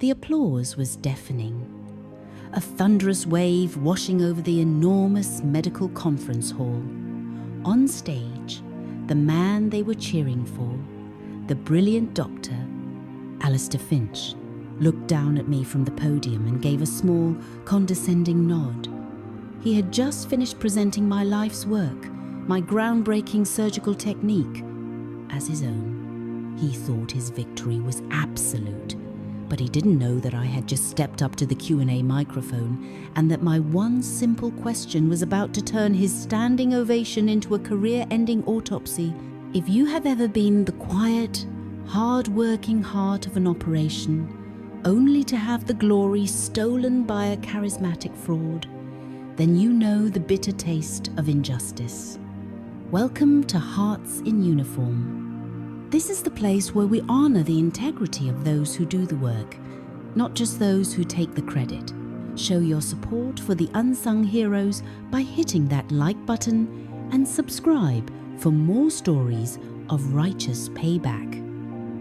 The applause was deafening. A thunderous wave washing over the enormous medical conference hall. On stage, the man they were cheering for, the brilliant doctor, Alistair Finch, looked down at me from the podium and gave a small, condescending nod. He had just finished presenting my life's work, my groundbreaking surgical technique, as his own. He thought his victory was absolute, but he didn't know that I had just stepped up to the Q&A microphone and that my one simple question was about to turn his standing ovation into a career-ending autopsy. If you have ever been the quiet, hard-working heart of an operation, only to have the glory stolen by a charismatic fraud, then you know the bitter taste of injustice. Welcome to Hearts in Uniform. This is the place where we honor the integrity of those who do the work, not just those who take the credit. Show your support for the unsung heroes by hitting that like button and subscribe for more stories of righteous payback.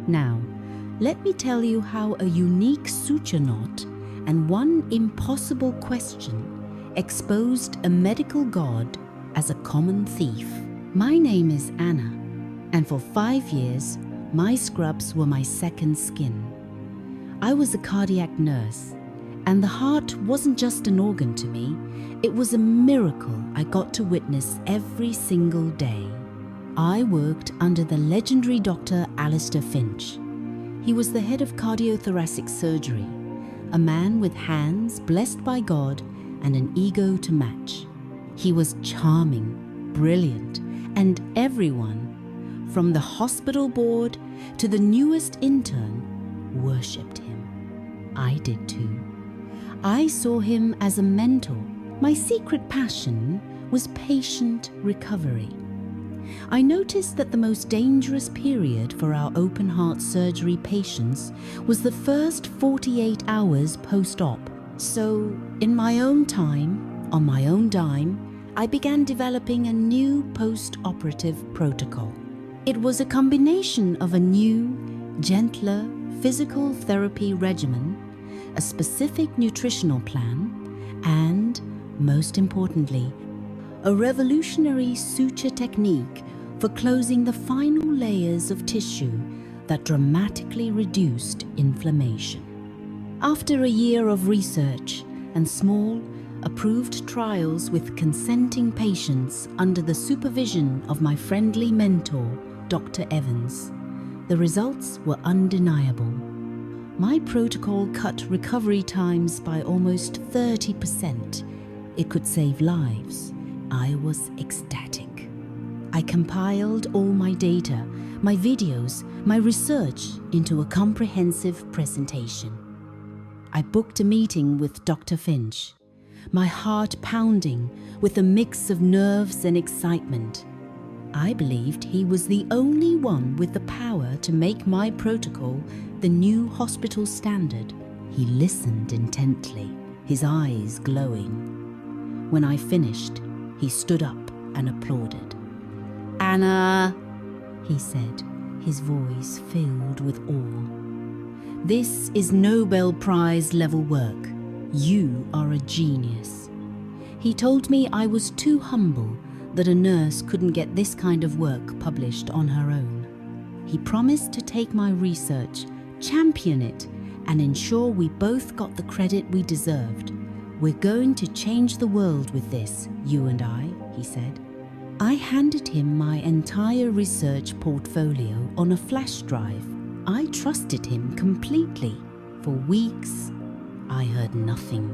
Now, let me tell you how a unique suture knot and one impossible question exposed a medical god as a common thief. My name is Anna, and for 5 years, my scrubs were my second skin. I was a cardiac nurse, and the heart wasn't just an organ to me, it was a miracle I got to witness every single day. I worked under the legendary Dr. Alistair Finch. He was the head of cardiothoracic surgery, a man with hands blessed by God and an ego to match. He was charming, brilliant, and everyone, from the hospital board to the newest intern, worshipped him. I did too. I saw him as a mentor. My secret passion was patient recovery. I noticed that the most dangerous period for our open-heart surgery patients was the first 48 hours post-op. So, in my own time, on my own dime, I began developing a new post-operative protocol. It was a combination of a new, gentler physical therapy regimen, a specific nutritional plan, and, most importantly, a revolutionary suture technique for closing the final layers of tissue that dramatically reduced inflammation. After a year of research and small, approved trials with consenting patients under the supervision of my friendly mentor, Dr. Evans, the results were undeniable. My protocol cut recovery times by almost 30%. It could save lives. I was ecstatic. I compiled all my data, my videos, my research into a comprehensive presentation. I booked a meeting with Dr. Finch, my heart pounding with a mix of nerves and excitement. I believed he was the only one with the power to make my protocol the new hospital standard. He listened intently, his eyes glowing. When I finished, he stood up and applauded. "Anna," he said, his voice filled with awe. "This is Nobel Prize level work. You are a genius." He told me I was too humble, that a nurse couldn't get this kind of work published on her own. He promised to take my research, champion it, and ensure we both got the credit we deserved. "We're going to change the world with this, you and I," he said. I handed him my entire research portfolio on a flash drive. I trusted him completely. For weeks, I heard nothing.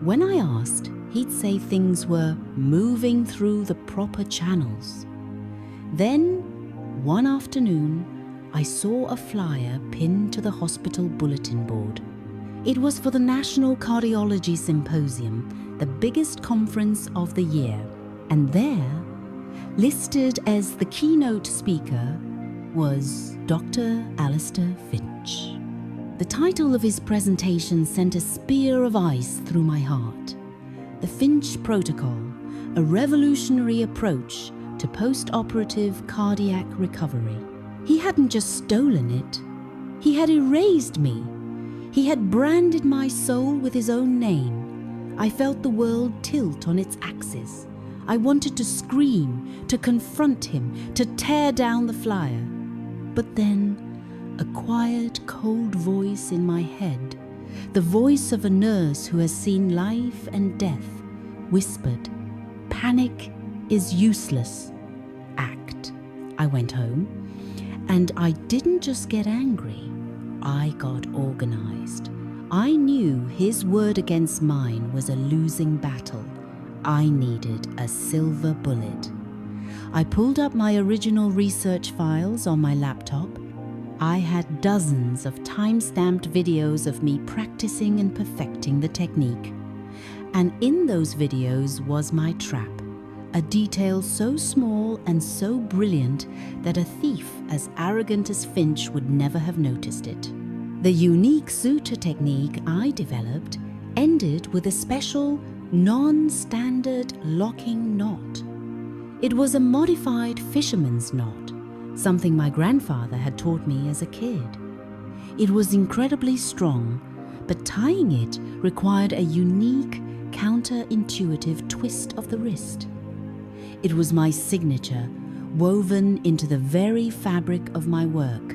When I asked, he'd say things were moving through the proper channels. Then, one afternoon, I saw a flyer pinned to the hospital bulletin board. It was for the National Cardiology Symposium, the biggest conference of the year. And there, listed as the keynote speaker, was Dr. Alistair Finch. The title of his presentation sent a spear of ice through my heart. The Finch Protocol, a revolutionary approach to post-operative cardiac recovery. He hadn't just stolen it, he had erased me. He had branded my soul with his own name. I felt the world tilt on its axis. I wanted to scream, to confront him, to tear down the flyer. But then, a quiet, cold voice in my head, the voice of a nurse who has seen life and death, whispered, "Panic is useless. Act." I went home, and I didn't just get angry, I got organized. I knew his word against mine was a losing battle. I needed a silver bullet. I pulled up my original research files on my laptop. I had dozens of time-stamped videos of me practicing and perfecting the technique. And in those videos was my trap, a detail so small and so brilliant that a thief as arrogant as Finch would never have noticed it. The unique suture technique I developed ended with a special, non-standard locking knot. It was a modified fisherman's knot, something my grandfather had taught me as a kid. It was incredibly strong, but tying it required a unique, counterintuitive twist of the wrist. It was my signature, woven into the very fabric of my work.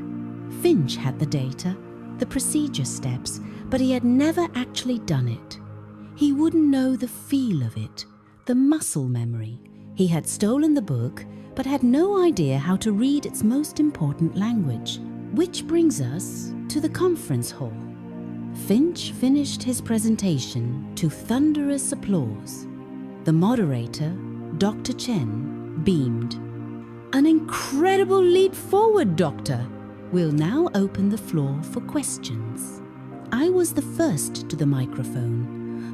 Finch had the data, the procedure steps, but he had never actually done it. He wouldn't know the feel of it, the muscle memory. He had stolen the book, but had no idea how to read its most important language. Which brings us to the conference hall. Finch finished his presentation to thunderous applause. The moderator, Dr. Chen, beamed. "An incredible leap forward, Doctor. We'll now open the floor for questions." I was the first to the microphone.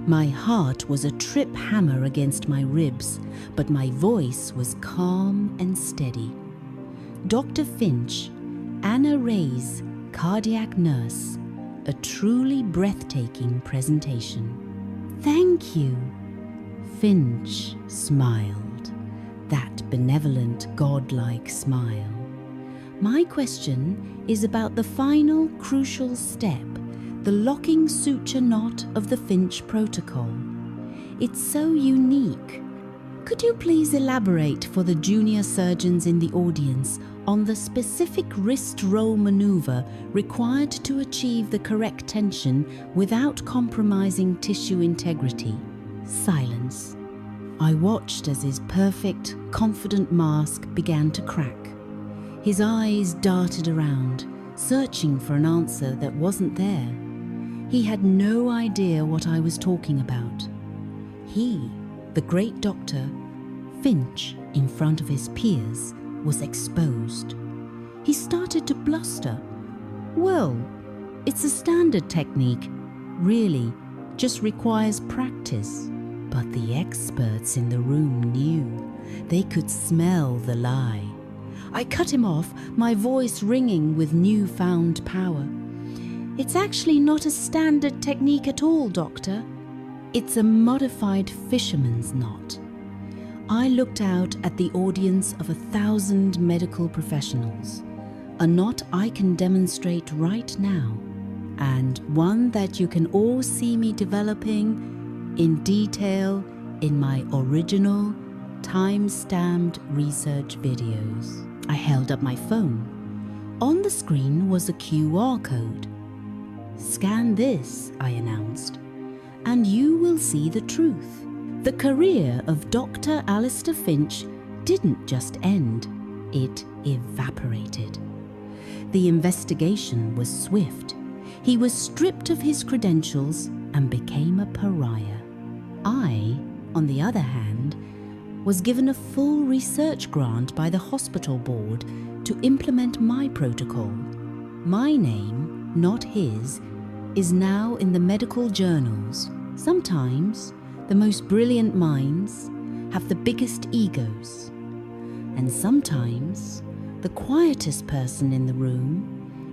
My heart was a trip hammer against my ribs, but my voice was calm and steady. Dr. Finch, Anna Ray's cardiac nurse, a truly breathtaking presentation. "Thank you." Finch smiled, that benevolent, godlike smile. My question is about the final crucial step, the locking suture knot of the Finch protocol. It's so unique. Could you please elaborate for the junior surgeons in the audience on the specific wrist roll maneuver required to achieve the correct tension without compromising tissue integrity? Silence. I watched as his perfect, confident mask began to crack. His eyes darted around, searching for an answer that wasn't there. He had no idea what I was talking about. He, the great doctor, Finch, in front of his peers, was exposed. He started to bluster. "Well, it's a standard technique. Really, just requires practice." But the experts in the room knew. They could smell the lie. I cut him off, my voice ringing with newfound power. "It's actually not a standard technique at all, Doctor. It's a modified fisherman's knot." I looked out at the audience of 1,000 medical professionals. A knot I can demonstrate right now, and one that you can all see me developing in detail in my original, time-stamped research videos. I held up my phone. On the screen was a QR code. "Scan this," I announced, "and you will see the truth. The career of Dr. Alistair Finch didn't just end, it evaporated." The investigation was swift. He was stripped of his credentials and became a pariah. I, on the other hand, was given a full research grant by the hospital board to implement my protocol. My name, not his, is now in the medical journals. Sometimes the most brilliant minds have the biggest egos, and sometimes the quietest person in the room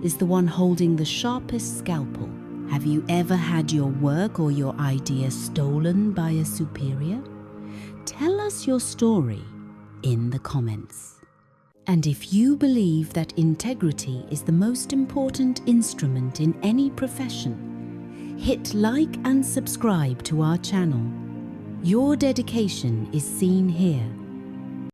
is the one holding the sharpest scalpel. Have you ever had your work or your idea stolen by a superior? Tell us your story in the comments. And if you believe that integrity is the most important instrument in any profession, Hit like and subscribe to our channel. Your dedication is seen here.